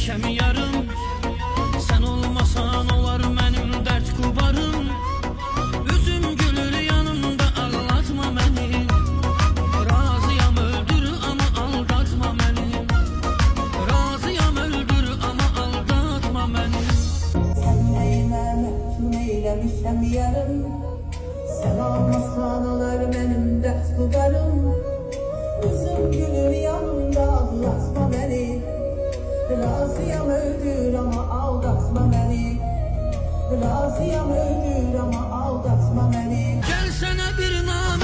eylemişəm yarım. Sen olmasan olar mənim dert kubarım. Üzüm gülür yanımda, ağlatma beni. Razıyam öldür ama aldatma beni. Razıyam öldür ama aldatma beni. Sen neyime məhkum eylemişəm yarım. Sen olmasan olar mənim dert kubarım. Üzüm gülür yanımda, ağlatma beni. Razıyam öldür ama aldatma beni. Razıyam öldür ama aldatma beni. Gelsene bir nam